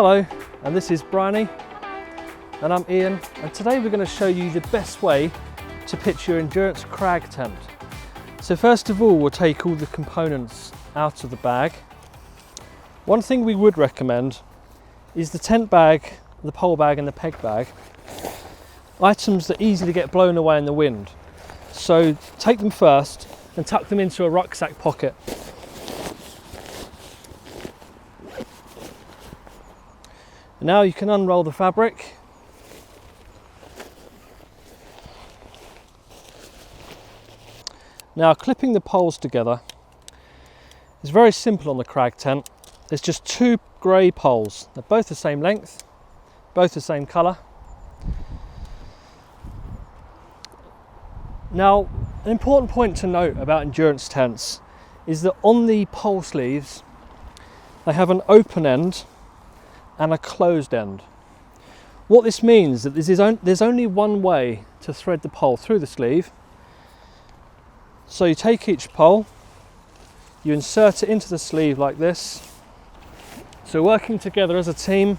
Hello, and this is Bryony, and I'm Ian, and today we're going to show you the best way to pitch your Endurance Crag tent. So first of all, we'll take all the components out of the bag. One thing we would recommend is the tent bag, the pole bag and the peg bag, items that easily get blown away in the wind. So take them first and tuck them into a rucksack pocket. Now you can unroll the fabric. Now clipping the poles together is very simple on the Crag tent. There's just two grey poles. They're both the same length, both the same colour. Now, an important point to note about endurance tents is that on the pole sleeves, they have an open end and a closed end. What this means is that there's only one way to thread the pole through the sleeve. So you take each pole, you insert it into the sleeve like this. So working together as a team,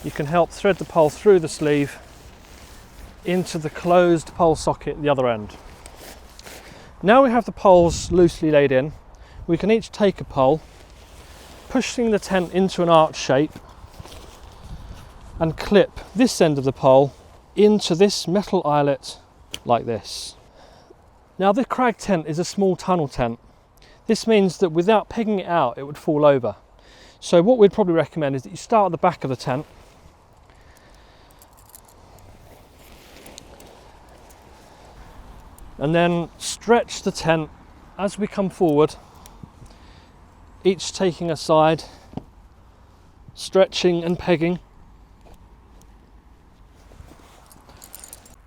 you can help thread the pole through the sleeve into the closed pole socket at the other end. Now we have the poles loosely laid in, we can each take a pole, pushing the tent into an arch shape, and clip this end of the pole into this metal eyelet like this. Now the Crag tent is a small tunnel tent. This means that without pegging it out it would fall over. So what we'd probably recommend is that you start at the back of the tent, and then stretch the tent as we come forward, each taking a side, stretching and pegging.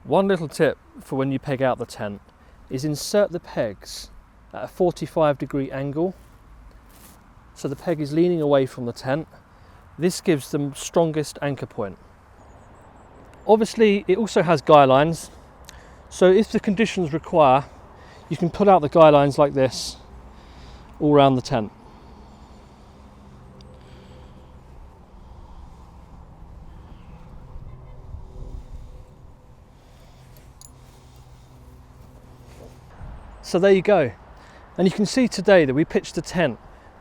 One little tip for when you peg out the tent is insert the pegs at a 45-degree angle, so the peg is leaning away from the tent. This gives them strongest anchor point. Obviously it also has guy lines, so if the conditions require, you can put out the guy lines like this all around the tent. So there you go, and you can see today that we pitched the tent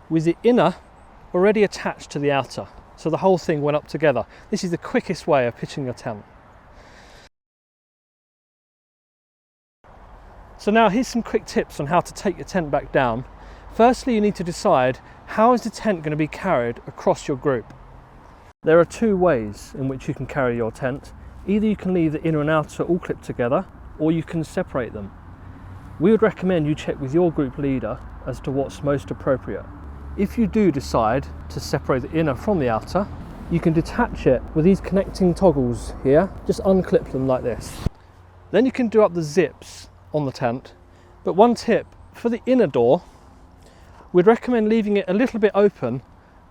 with the inner already attached to the outer, so the whole thing went up together. This is the quickest way of pitching a tent. So now here's some quick tips on how to take your tent back down. Firstly, you need to decide how is the tent going to be carried across your group. There are two ways in which you can carry your tent. Either you can leave the inner and outer all clipped together, or you can separate them. We would recommend you check with your group leader as to what's most appropriate. If you do decide to separate the inner from the outer, you can detach it with these connecting toggles here. Just unclip them like this. Then you can do up the zips on the tent. But one tip, for the inner door, we'd recommend leaving it a little bit open.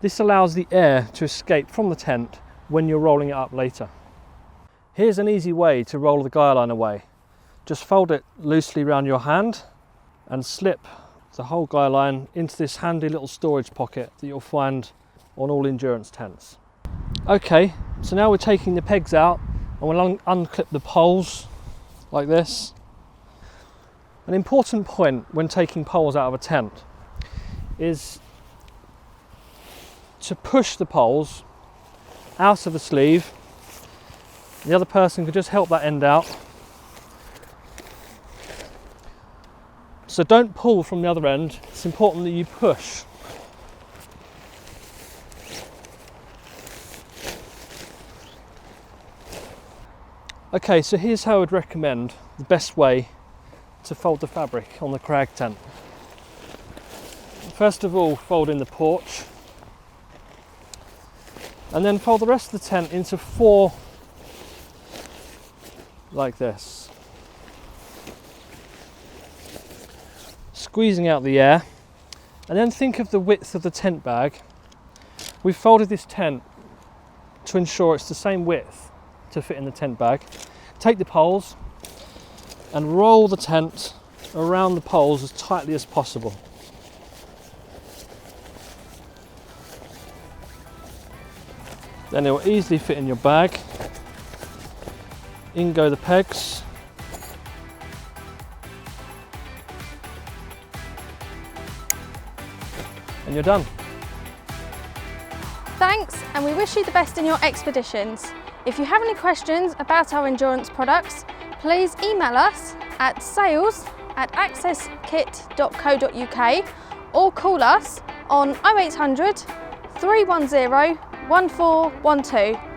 This allows the air to escape from the tent when you're rolling it up later. Here's an easy way to roll the guy line away. Just fold it loosely around your hand and slip the whole guy line into this handy little storage pocket that you'll find on all endurance tents. Okay, so now we're taking the pegs out and we'll unclip the poles like this. An important point when taking poles out of a tent is to push the poles out of the sleeve. The other person could just help that end out. So don't pull from the other end, it's important that you push. Okay, so here's how I would recommend the best way to fold the fabric on the Crag tent. First of all, fold in the porch, and then fold the rest of the tent into four like this. Squeezing out the air, and then think of the width of the tent bag. We've folded this tent to ensure it's the same width to fit in the tent bag. Take the poles and roll the tent around the poles as tightly as possible. Then it will easily fit in your bag. In go the pegs. And you're done. Thanks, and we wish you the best in your expeditions. If you have any questions about our endurance products, please email us at sales@accesskit.co.uk or call us on 0800 310 1412.